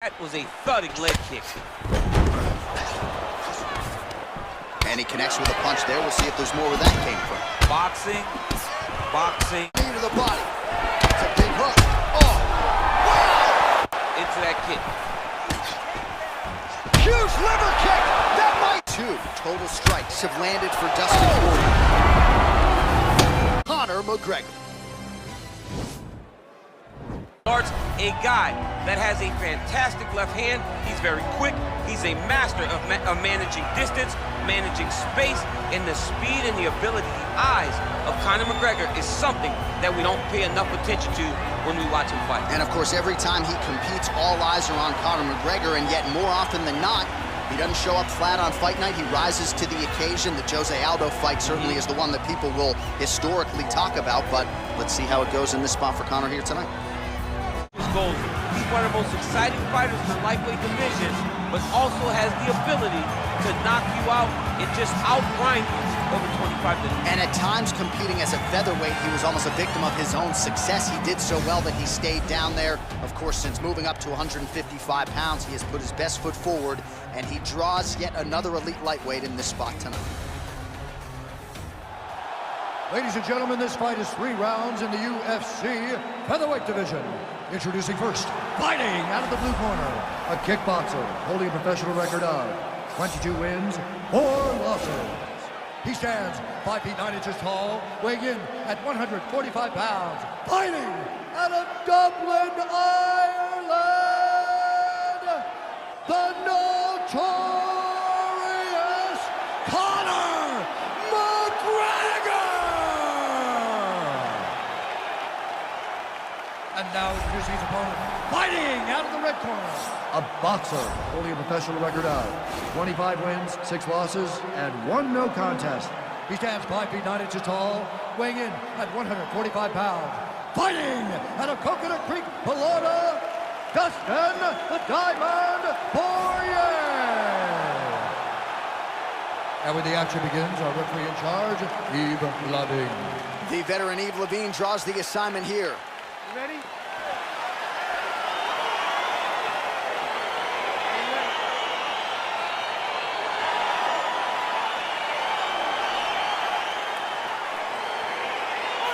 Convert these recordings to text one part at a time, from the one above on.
That was a thudding leg kick. And he connects with a punch there. We'll see if there's more where that came from. Boxing. Knee to the body. It's a big hook. Oh! Wow! Into that kick. Huge liver kick. That might... 2 total strikes have landed for Dustin Porier. Conor McGregor. A guy that has a fantastic left hand. He's very quick. He's a master of managing distance, managing space, and the speed and the ability, the eyes of Conor McGregor is something that we don't pay enough attention to when we watch him fight. And of course, every time he competes, all eyes are on Conor McGregor, and yet more often than not, he doesn't show up flat on fight night. He rises to the occasion. The Jose Aldo fight certainly is the one that people will historically talk about, but let's see how it goes in this spot for Conor here tonight. He's one of the most exciting fighters in the lightweight division, but also has the ability to knock you out and just outgrind you over 25 minutes. And at times, competing as a featherweight, he was almost a victim of his own success. He did so well that he stayed down there. Of course, since moving up to 155 pounds, he has put his best foot forward, and he draws yet another elite lightweight in this spot tonight. Ladies and gentlemen, this fight is 3 rounds in the UFC featherweight division. Introducing first, fighting out of the blue corner, a kickboxer holding a professional record of 22 wins, 4 losses. He stands 5 feet 9 inches tall, weighing in at 145 pounds, fighting out of Dublin, Ireland, the notorious Conor McGregor! And now introducing his opponent, fighting out of the red corner, a boxer holding a professional record of 25 wins, 6 losses, and 1 no contest. He stands 5 feet 9 inches tall, weighing in at 145 pounds, fighting out of Coconut Creek, Florida, Dustin the Diamond Porier. And when the action begins, our referee in charge, Yves Lavigne. The veteran Yves Lavigne draws the assignment here. Ready?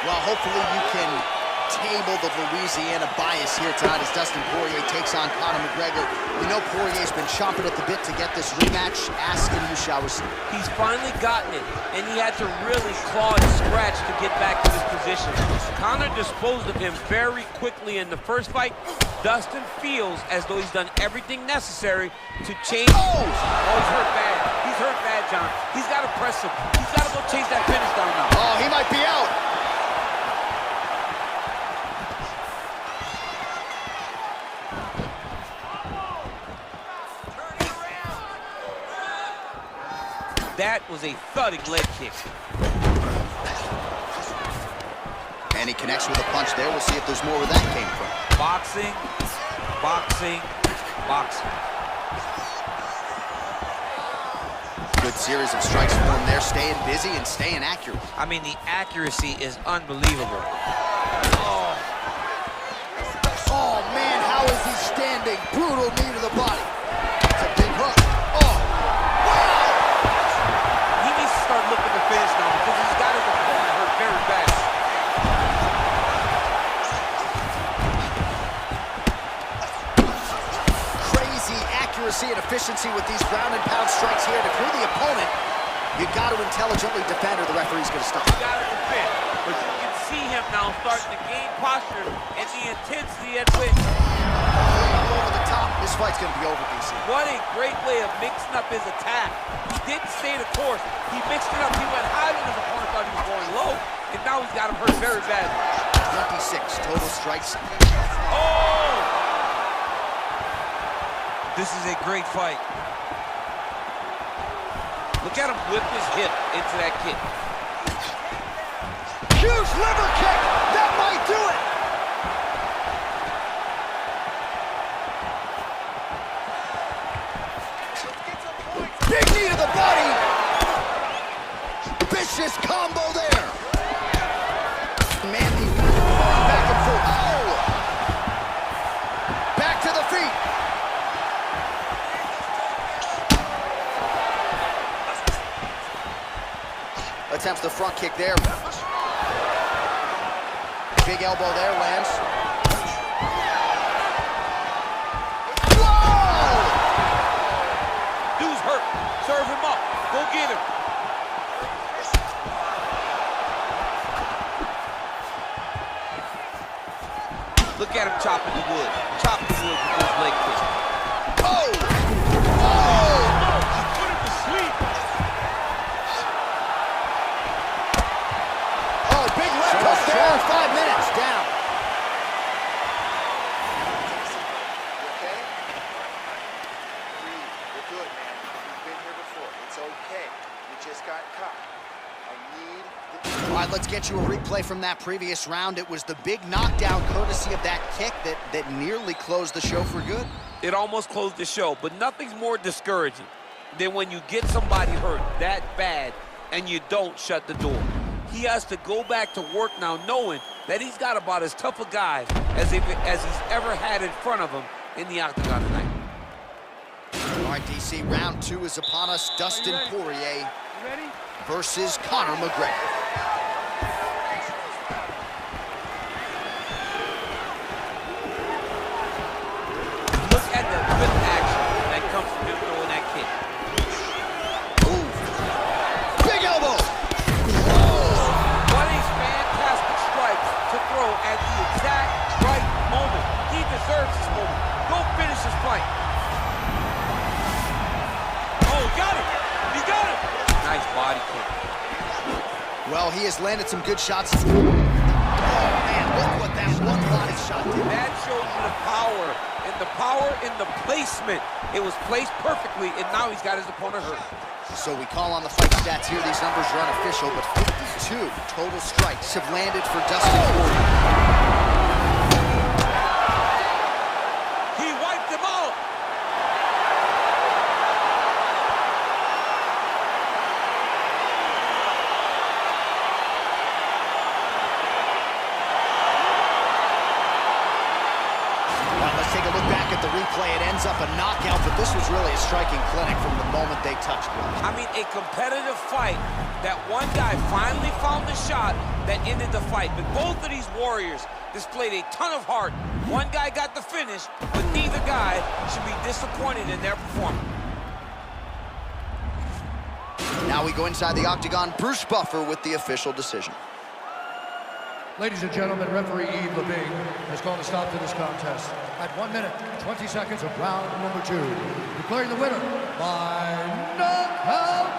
Well, hopefully you can table the Louisiana bias here tonight as Dustin Porier takes on Conor McGregor. You know Poirier's been chomping at the bit to get this rematch. Ask and you shall receive. He's finally gotten it, and he had to really claw and scratch to get back to this position. Conor disposed of him very quickly in the first fight. Dustin feels as though he's done everything necessary to change. Oh, he's hurt bad. He's hurt bad, John. He's got to press him. He's got to go chase that finish down now. Oh, he might be out. That was a thudding leg kick. And he connects with a punch there. We'll see if there's more where that came from. Boxing. Good series of strikes for him there, staying busy and staying accurate. I mean, the accuracy is unbelievable. Oh, man, how is he standing? Brutal knee to the body. It's a big hook. Oh, wow! He needs to start looking to finish now because he's got his opponent hurt very bad. Crazy accuracy and efficiency with these ground and pound strikes here. And if you're the opponent, you got to intelligently defend or the referee's going to stop. You got to defend, but you can see him now starting to gain posture and the intensity at which. Over the top. This fight's going to be over, DC. What a great way of mixing up his attack. He didn't stay the course. He mixed it up. He went high when his opponent thought he was going low, and now he's got him hurt very badly. 26 total strikes. Oh! This is a great fight. Look at him whip his hip into that kick. Huge liver kick! That might do it! Big knee to the body! Vicious combo there! Mandy back and forth. Oh! Back to the feet! attempts the front kick there. Big elbow there, lands. Whoa! Dude's hurt. Serve him up. Go get him. Look at him chopping the wood. Chopping the wood with his leg kick. Oh! Put him to sleep. Oh, big left hook there. 5 minutes down. Okay? Breathe. We're good, man. We've been here before. It's okay. You just got caught. I need the... All right, let's get you a replay from that previous round. It was the big knockdown courtesy of that kick that nearly closed the show for good. It almost closed the show, but nothing's more discouraging than when you get somebody hurt that bad and you don't shut the door. He has to go back to work now knowing that he's got about as tough a guy as he's ever had in front of him in the octagon tonight. All right, DC, round 2 is upon us. Dustin Porier versus Conor McGregor. Look at the whip action that comes from him throwing that kick. Ooh. Big elbow! What a fantastic strike to throw at the exact right moment. He deserves this moment. Go finish his fight. Oh, he got him. He got him. Nice body kick. Well, he has landed some good shots. Oh, man, look what that one-body shot did. That shows you the power in the placement. It was placed perfectly, and now he's got his opponent hurt. So we call on the fight stats here. These numbers are unofficial, but 52 total strikes have landed for Dustin Porier. He wiped him out. Take a look back at the replay. It ends up a knockout, but this was really a striking clinic from the moment they touched it. I mean, a competitive fight that one guy finally found the shot that ended the fight. But both of these warriors displayed a ton of heart. One guy got the finish, but neither guy should be disappointed in their performance. Now we go inside the octagon. Bruce Buffer with the official decision. Ladies and gentlemen, referee Yves Levine has called a stop to this contest at 1 minute, 20 seconds of round number 2, declaring the winner by knockout